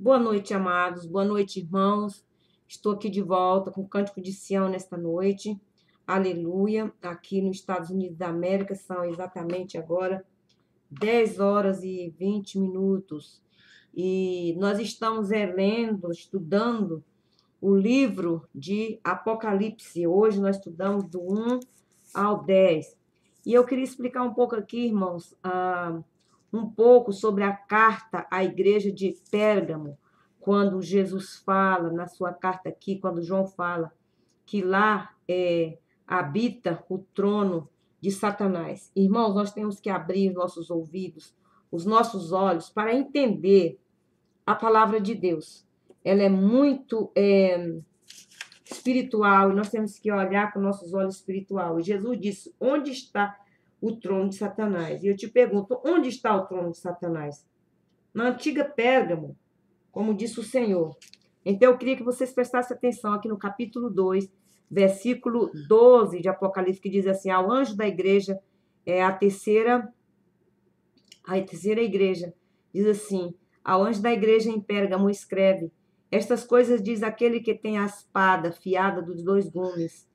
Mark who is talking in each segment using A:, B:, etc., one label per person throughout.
A: Boa noite, amados. Boa noite, irmãos. Estou aqui de volta com o Cântico de Sião nesta noite. Aleluia. Aqui nos Estados Unidos da América são exatamente agora 10 horas e 20 minutos. E nós estamos lendo, estudando o livro de Apocalipse. Hoje nós estudamos do 1 ao 10. E eu queria explicar um pouco aqui, irmãos, um pouco sobre a carta à igreja de Pérgamo, quando Jesus fala na sua carta aqui, quando João fala que lá habita o trono de Satanás. Irmãos, nós temos que abrir nossos ouvidos, os nossos olhos, para entender a palavra de Deus. Ela é muito espiritual, e nós temos que olhar com nossos olhos espirituais. E Jesus disse: onde está o trono de Satanás? E eu te pergunto, onde está o trono de Satanás? Na antiga Pérgamo, como disse o Senhor. Então eu queria que vocês prestassem atenção aqui no capítulo 2, versículo 12 de Apocalipse, que diz assim: ao anjo da igreja, a terceira igreja, diz assim: ao anjo da igreja em Pérgamo escreve: estas coisas diz aquele que tem a espada fiada dos dois gumes.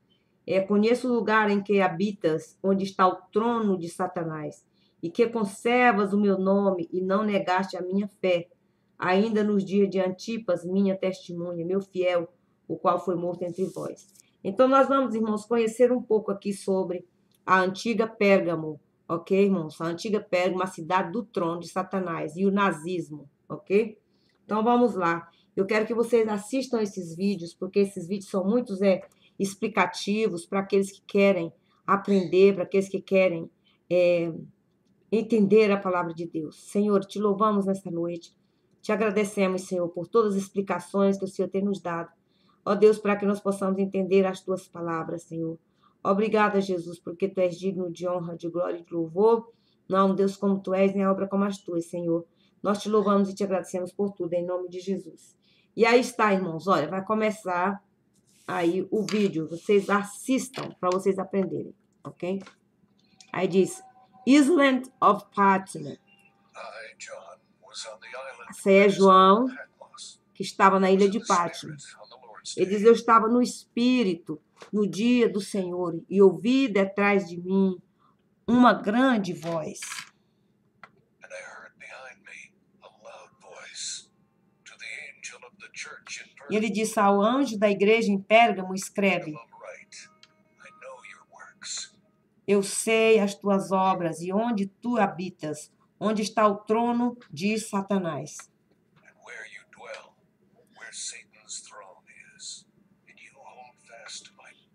A: Conheço o lugar em que habitas, onde está o trono de Satanás, e que conservas o meu nome e não negaste a minha fé, ainda nos dias de Antipas, minha testemunha, meu fiel, o qual foi morto entre vós. Então, nós vamos, irmãos, conhecer um pouco aqui sobre a antiga Pérgamo, ok, irmãos? A antiga Pérgamo, a cidade do trono de Satanás, e o nazismo, ok? Então, vamos lá. Eu quero que vocês assistam esses vídeos, porque esses vídeos são muitos explicativos para aqueles que querem aprender, para aqueles que querem entender a palavra de Deus. Senhor, te louvamos nesta noite. Te agradecemos, Senhor, por todas as explicações que o Senhor tem nos dado. Ó Deus, para que nós possamos entender as tuas palavras, Senhor. Obrigada, Jesus, porque tu és digno de honra, de glória e de louvor. Não, Deus, como tu és, nem obra como as tuas, Senhor. Nós te louvamos e te agradecemos por tudo, em nome de Jesus. E aí está, irmãos, olha, vai começar aí o vídeo. Vocês assistam para vocês aprenderem, ok? Aí diz: Island of Patmos. Esse é João, que estava na ilha de Patmos. Ele diz: eu estava no Espírito no dia do Senhor e ouvi detrás de mim uma grande voz. E ele disse ao anjo da igreja em Pérgamo: escreve: eu sei as tuas obras e onde tu habitas, onde está o trono de Satanás.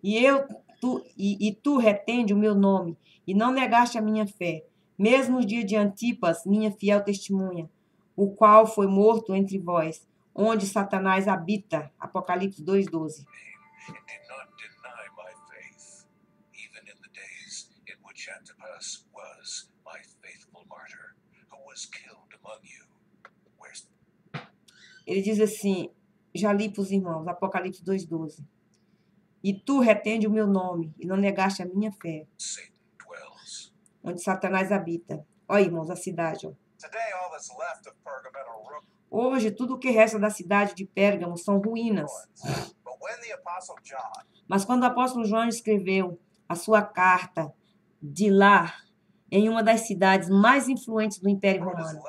A: E tu retende o meu nome, e não negaste a minha fé, mesmo no dia de Antipas, minha fiel testemunha, o qual foi morto entre vós, onde Satanás habita. Apocalipse 2:12. Ele diz assim, já li para os irmãos, Apocalipse 2:12. E tu retende o meu nome, e não negaste a minha fé, onde Satanás habita. Olha, irmãos, a cidade. Ó. Hoje, tudo o que resta da cidade de Pérgamo são ruínas. Mas quando o apóstolo João escreveu a sua carta de lá, em uma das cidades mais influentes do Império Romano,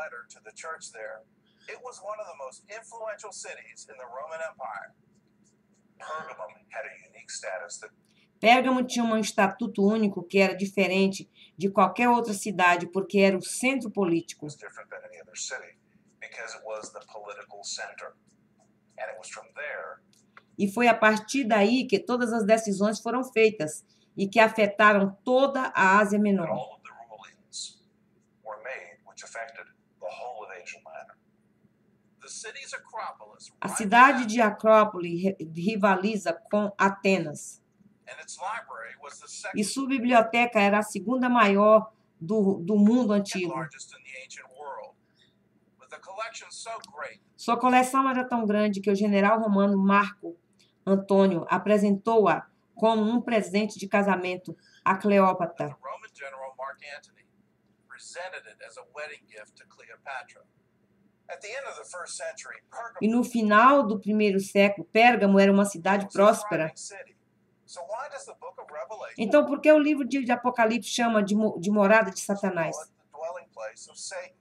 A: Pérgamo tinha um estatuto único que era diferente de qualquer outra cidade, porque era o centro político. E foi a partir daí que todas as decisões foram feitas e que afetaram toda a Ásia Menor. A cidade de Acrópole rivaliza com Atenas. E sua biblioteca era a segunda maior do mundo antigo. Sua coleção era tão grande que o general romano Marco Antônio apresentou-a como um presente de casamento a Cleópatra.
B: At the end of the first century,
A: E
B: Pergamum
A: no final do primeiro século, Pérgamo era uma cidade
B: was a
A: próspera.
B: thriving city. So why does the book of Revelation
A: Então, por que o livro de Apocalipse chama de morada de
B: call
A: Satanás?
B: it the dwelling place of Satan?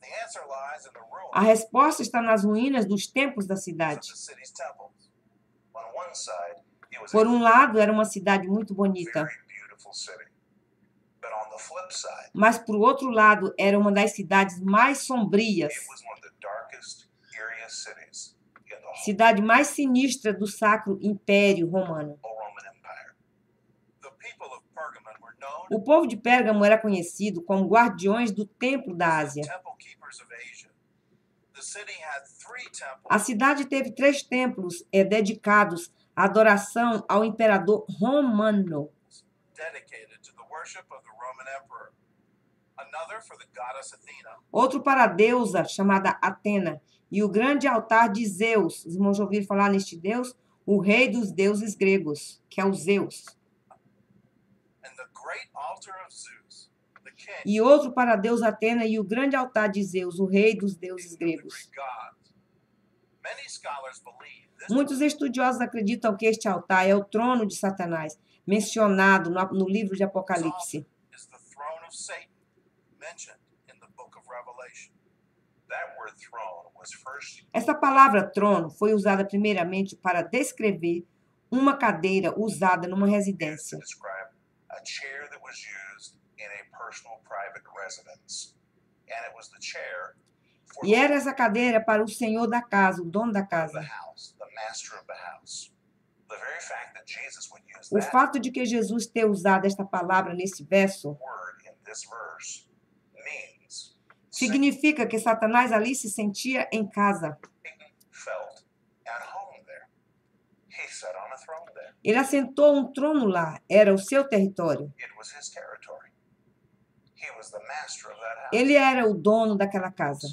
B: The answer lies in the
A: A
B: ruins
A: resposta está nas ruínas dos templos da
B: of the
A: cidade.
B: city's temples. On one side, it was
A: Por
B: a
A: um lado, era uma cidade muito bonita,
B: very beautiful city. But on the flip side,
A: mas, por outro lado, era uma das cidades mais sombrias,
B: it was one of the darkest, eeriest cities in the
A: cidade mais sinistra do Sacro Império Romano.
B: whole Roman Empire. The people of Pergamon were known
A: O povo de Pérgamo era conhecido como guardiões do Templo da
B: as the
A: Ásia.
B: temple keepers of Asia. The city had 3 temples
A: A cidade teve 3 templos dedicados à adoração ao imperador romano.
B: dedicated to the worship of the Roman emperor, another for the goddess Athena,
A: Outro para a deusa chamada Atena e o grande altar de Zeus. Os irmãos já ouviram falar neste deus? O rei dos deuses gregos, que é o Zeus.
B: and the great altar of Zeus, the king
A: E outro para a deusa Atena e o grande altar de Zeus, o rei dos deuses
B: of the
A: gregos.
B: Greek gods. Many scholars believe this
A: Muitos estudiosos acreditam que este altar é o trono de Satanás, mencionado no livro de Apocalipse.
B: is the throne of Satan mentioned in the book of Revelation. That word throne was first
A: Essa palavra trono foi usada primeiramente para descrever uma cadeira usada numa
B: used to
A: residência.
B: describe a chair that was used in a personal private residence. And it was the chair for
A: E era essa cadeira para o senhor da casa, o dono da
B: the
A: casa.
B: house, the master of the house. The very fact that Jesus would use
A: O
B: that
A: fato de que Jesus ter usado esta palavra nesse verso
B: word in this verse means
A: significa que Satanás ali se sentia em casa.
B: Satan felt at home there. He sat on a throne there.
A: Ele assentou um trono lá, era o seu território.
B: It was his territory. He was the master of that house.
A: Ele era o dono daquela casa.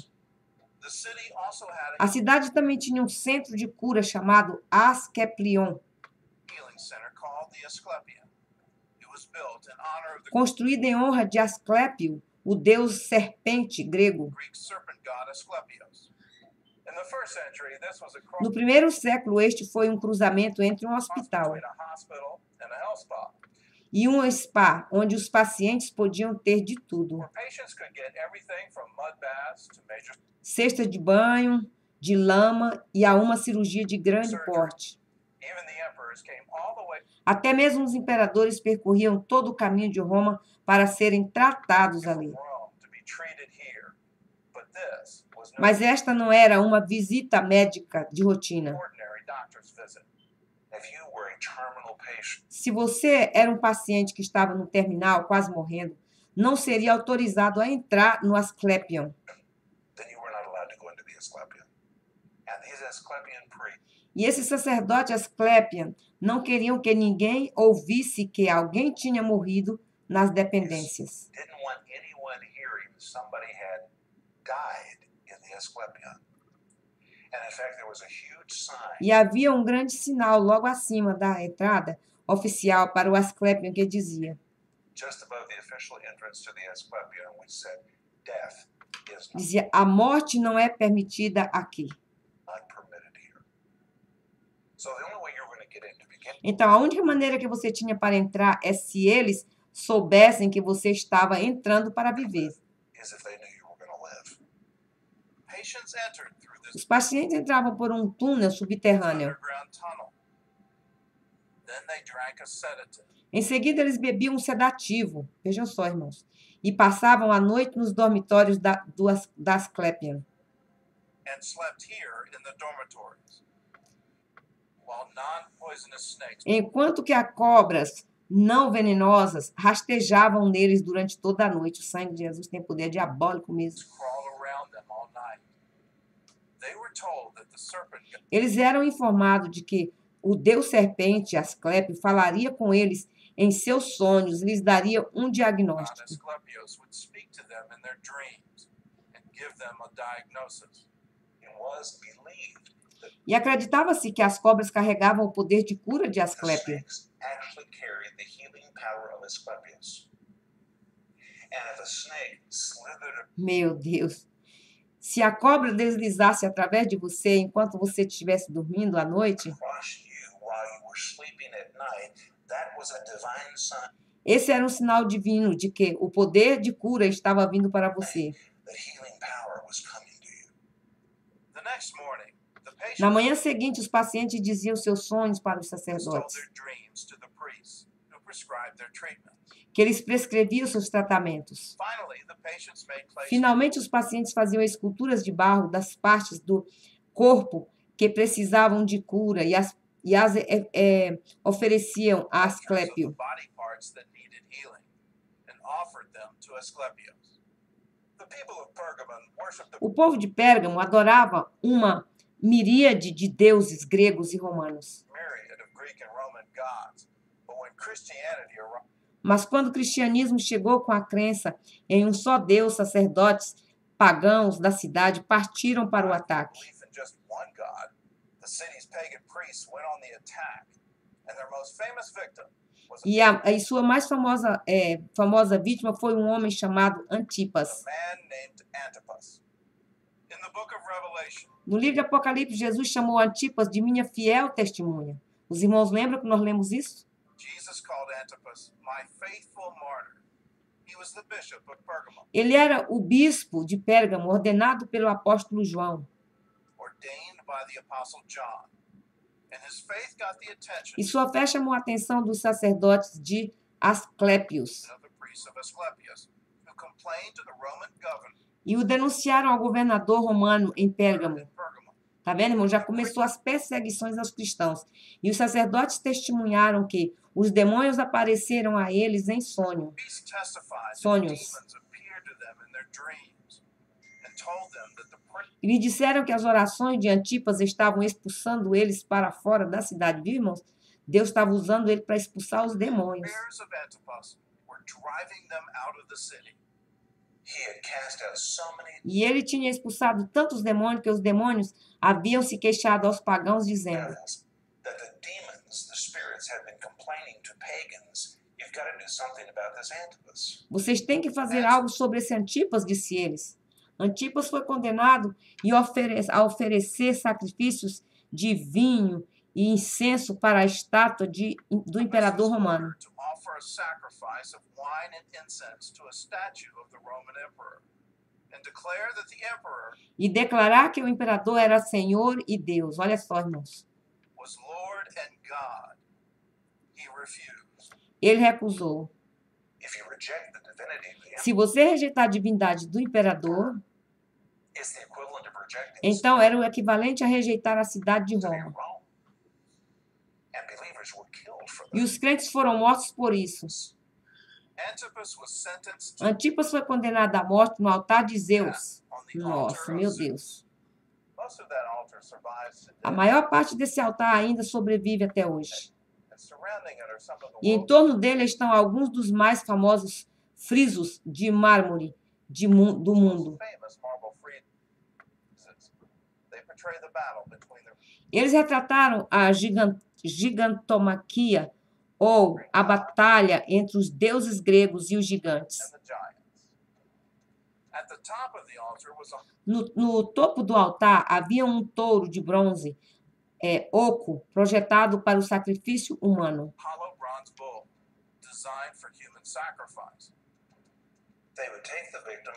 B: The city also had
A: A cidade também tinha um centro de cura chamado Asclepion,
B: a healing center called the Asclepion. It was built in honor of the
A: construída em honra de Asclépio, o deus serpente grego.
B: Greek serpent god Asclepios. In the first century, this was a cross
A: No primeiro século, este foi um cruzamento entre um hospital
B: between a hospital and a health spa,
A: e um spa, onde os pacientes podiam ter de tudo.
B: where patients could get everything from mud baths to major
A: Cesta de banho, de lama e a uma cirurgia de grande porte.
B: even the emperors came all the way
A: Até mesmo os imperadores percorriam todo o caminho de Roma para serem tratados
B: from
A: ali.
B: Rome to be treated here. But this was no
A: Mas esta não era uma visita médica de rotina.
B: ordinary doctor's visit. If you were a terminal patient,
A: Se você era um paciente que estava no terminal, quase morrendo, não seria autorizado a entrar no Asclepion.
B: then you were not allowed to go into the Asclepion. And these Asclepian priests
A: E esse sacerdote Asclepion não queriam que ninguém ouvisse que alguém tinha morrido nas dependências.
B: didn't want anyone hearing that somebody had died in the Asclepion. And in fact, there was a huge sign
A: E havia um grande sinal logo acima da entrada oficial para o Asclepion que dizia:
B: just above the official entrance to the Asclepion, which said, death is
A: dizia, a morte não é permitida aqui.
B: not permitted here. So the only way you're going to get in to begin
A: Então, a única maneira que você tinha para entrar é se eles soubessem que você estava entrando para viver.
B: is if they knew you were going to live. Patients entered through this
A: Os pacientes entravam por um túnel subterrâneo.
B: underground tunnel. Then they drank a sedative.
A: Em seguida, eles bebiam um sedativo. Vejam só, irmãos. E passavam a noite nos dormitórios da Asclepion.
B: And slept here in the dormitories. While non-poisonous snakes
A: Enquanto que as cobras não venenosas rastejavam neles durante toda a noite. O sangue de Jesus tem poder diabólico mesmo.
B: crawl around them all night. They were told that the serpent god
A: Eles eram informados de que o deus serpente, Asclepio, falaria com eles em seus sonhos, lhes daria um diagnóstico.
B: Asclepios would speak to them in their dreams and give them a diagnosis. It was believed that
A: E acreditava-se que as cobras carregavam o poder de cura de
B: the
A: Asclepio.
B: snakes actually carried the healing power of Asclepius. And if a snake slithered
A: Meu Deus! Se a cobra deslizasse através de você enquanto você estivesse dormindo à noite,
B: crossed you while you were sleeping at night, that was a divine sign
A: esse era um sinal divino de que o poder de cura estava vindo para você.
B: that healing power was coming to you. The next morning, the
A: Na
B: patient
A: manhã seguinte, os pacientes diziam seus sonhos para os
B: told
A: sacerdotes,
B: their dreams to the priests who prescribed their treatment.
A: que eles prescreviam seus tratamentos.
B: Finally, the patients made clay
A: Finalmente, os pacientes faziam esculturas de barro das partes do corpo que precisavam de cura e as ofereciam a
B: sculptures of
A: Asclépio.
B: the body parts that needed healing and offered them to Asclepius. The people of Pergamon worshipped the
A: O povo de Pérgamo adorava uma miríade de deuses gregos e romanos.
B: myriad of Greek and Roman gods, but when Christianity arrived,
A: Mas quando o cristianismo chegou com a crença em um só Deus, sacerdotes pagãos da cidade partiram para o ataque.
B: belief in just one god, the city's pagan priests went on the attack, and their most famous victim was
A: E sua mais famosa vítima foi um homem chamado Antipas.
B: a man named Antipas. In the book of Revelation,
A: No livro de Apocalipse, Jesus chamou Antipas de minha fiel testemunha. Os irmãos lembram que nós lemos isso?
B: Jesus called Antipas my faithful martyr. He was the bishop of Pergamum,
A: Ele era o bispo de Pérgamo, ordenado pelo apóstolo João.
B: ordained by the apostle John. And his faith got the attention
A: E sua fé chamou a atenção dos sacerdotes de Asclépios.
B: of the priests of Asclepius, who complained to the Roman governor
A: E o denunciaram ao governador romano em Pérgamo.
B: in Pergamum.
A: Tá vendo, irmão? Já começou as perseguições aos cristãos. E os sacerdotes testemunharam que os demônios apareceram a eles em sonho.
B: Priests testified that
A: Sonhos.
B: demons appeared to them in their dreams and told them that the
A: E lhe disseram que as orações de Antipas estavam expulsando eles para fora da cidade. Viu, irmãos? Deus estava usando ele para expulsar os demônios.
B: prayers of Antipas were driving them out of the city. He had cast out so many
A: E ele tinha expulsado tantos demônios que os demônios haviam se queixado aos pagãos, dizendo:
B: devils that the demons, the spirits, had been complaining to pagans. You've got to do something about this Antipas.
A: vocês têm que fazer algo sobre esse Antipas, disse eles. Antipas foi condenado a oferecer sacrifícios de vinho e incenso para a estátua do imperador romano.
B: To offer a sacrifice of wine and incense to a statue of the Roman emperor, and declare that the emperor
A: E declarar que o imperador era Senhor e Deus. Olha só, irmãos.
B: was Lord and God. He refused.
A: Ele recusou.
B: If you reject the divinity of the emperor,
A: Se você rejeitar a divindade do imperador,
B: it's the equivalent of rejecting
A: então era o equivalente a rejeitar a cidade de
B: the city
A: Roma.
B: of Rome. And believers were killed for
A: E
B: that.
A: os crentes foram mortos por isso.
B: Antipas was sentenced to
A: Antipas foi condenado à morte no altar de Zeus.
B: on the
A: Nossa,
B: altar
A: meu
B: of Zeus.
A: Deus.
B: Most of that altar survives
A: A
B: today.
A: maior parte desse altar ainda sobrevive até hoje.
B: And surrounding it are some of the
A: E em
B: world's
A: torno dele estão alguns dos mais famosos frisos de mármore do mundo.
B: most famous marble friezes. They portray the battle between the
A: Eles retrataram a gigantomaquia, ou a batalha entre os deuses gregos e os gigantes.
B: and the giants. At the top of the altar was a
A: No topo do altar havia um touro de bronze, oco, projetado para o sacrifício humano.
B: hollow bronze bull designed for human sacrifice. They would take the victim,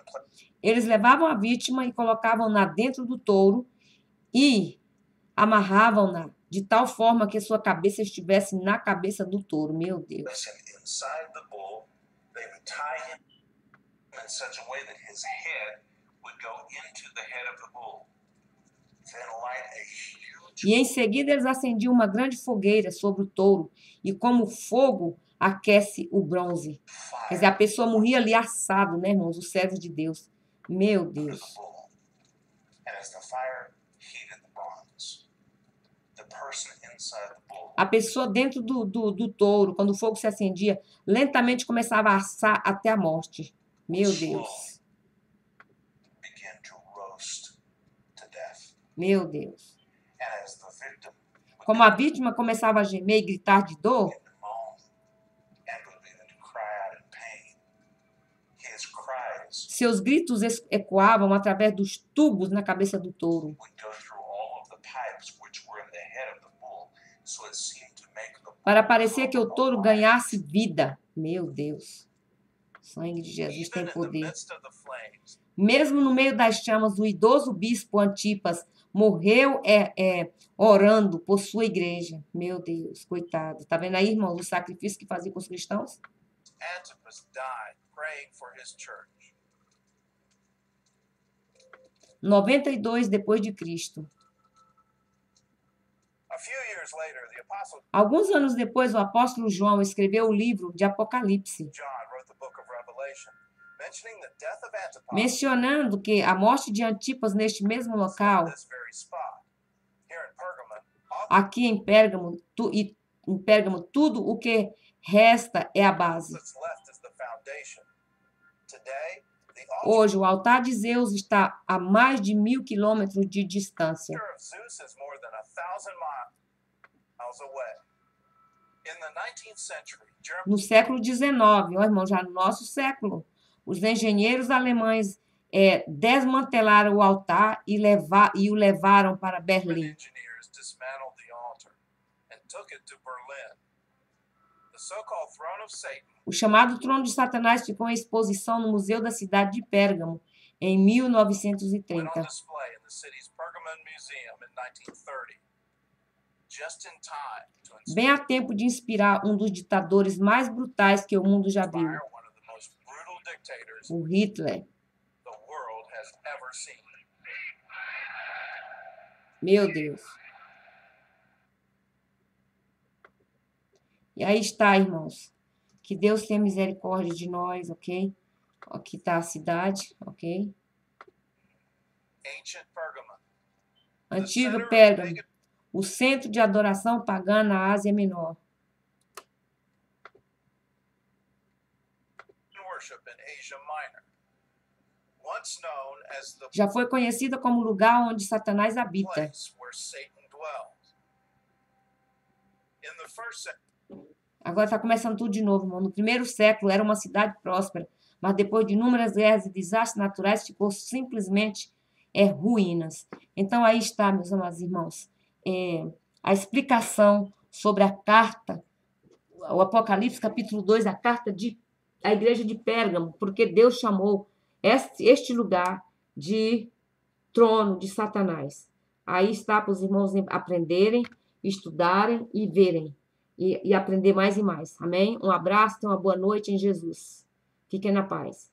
A: Eles levavam a vítima e colocavam-na dentro do touro e amarravam-na de tal forma que sua cabeça estivesse na cabeça do touro. Meu Deus.
B: place him inside the bull. They would tie him in such a way that his head would go into the head of the bull. Then light a huge
A: E em seguida eles acendiam uma grande fogueira sobre o touro, e como fogo aquece o bronze. Quer dizer,
B: fire
A: a pessoa morria ali assado, né, irmãos? Os servos de Deus. Meu
B: under the
A: Deus.
B: bull. And as the fire heated the bronze, the person inside the bull
A: A pessoa dentro do touro, quando o fogo se acendia, lentamente começava a assar até a morte. Meu Deus.
B: began to roast to death.
A: Meu Deus.
B: And as the victim would
A: Como a vítima começava a gemer e gritar de dor,
B: begin to moan and would begin to cry out in pain, his cries
A: Seus gritos ecoavam através dos tubos na cabeça do touro,
B: would go through all of the pipes which were in the head of the bull, so it seemed to make the bull
A: para parecer que o
B: come
A: touro
B: alive.
A: ganhasse vida. Meu Deus, o sangue de Jesus
B: Even
A: tem
B: in the
A: poder.
B: midst of the flames,
A: Mesmo no meio das chamas, o idoso bispo Antipas morreu orando por sua igreja. Meu Deus, coitado. Tá vendo aí, irmãos, o sacrifício que fazia com os cristãos?
B: Antipas died praying for his church.
A: 92 depois de Cristo.
B: A few years later, the apostle
A: Alguns anos depois, o apóstolo João escreveu o livro de Apocalipse,
B: John wrote the book of Revelation, mentioning the death of Antipas
A: mencionando que a morte de Antipas neste mesmo
B: in
A: local,
B: this very spot. Here in Pergamon,
A: aqui em Pérgamo, tudo o que resta é a base.
B: that's left is the foundation. Today, the altar
A: Hoje, o altar de Zeus está a mais de 1.000 quilômetros de distância.
B: of Zeus is more than 1,000 miles away. In the 19th century, Germany
A: No século XIX, ó, irmão, já no nosso século, os engenheiros alemães desmantelaram o altar e o levaram para Berlim.
B: engineers dismantled the altar and took it to Berlin. The so-called throne of Satan
A: O chamado trono de Satanás ficou em exposição no Museu da Cidade de Pérgamo, em
B: went on
A: 1930.
B: display in the city's Pergamon Museum in 1930, just in time to
A: Bem a tempo de inspirar um dos ditadores mais brutais que o mundo já viu,
B: inspire one of the most brutal dictators
A: o Hitler.
B: the world has ever seen.
A: Meu Deus. E aí está, irmãos. Que Deus tenha misericórdia de nós, ok? Aqui está a cidade, ok?
B: Ancient Pergamon,
A: Antigo Pérgamo, o centro de adoração pagã na Ásia Menor.
B: worship in Asia Minor, once known as the
A: Já foi conhecida como lugar onde Satanás habita.
B: place where Satan dwells. In the first century,
A: Agora está começando tudo de novo, irmão. No primeiro século era uma cidade próspera, mas depois de inúmeras guerras e desastres naturais ficou simplesmente ruínas. Então aí está, meus amados irmãos, a explicação sobre a carta, o Apocalipse capítulo 2, a carta à igreja de Pérgamo, porque Deus chamou este lugar de trono de Satanás. Aí está para os irmãos aprenderem, estudarem e verem. E aprender mais e mais. Amém? Um abraço, tenha uma boa noite em Jesus. Fiquem na paz.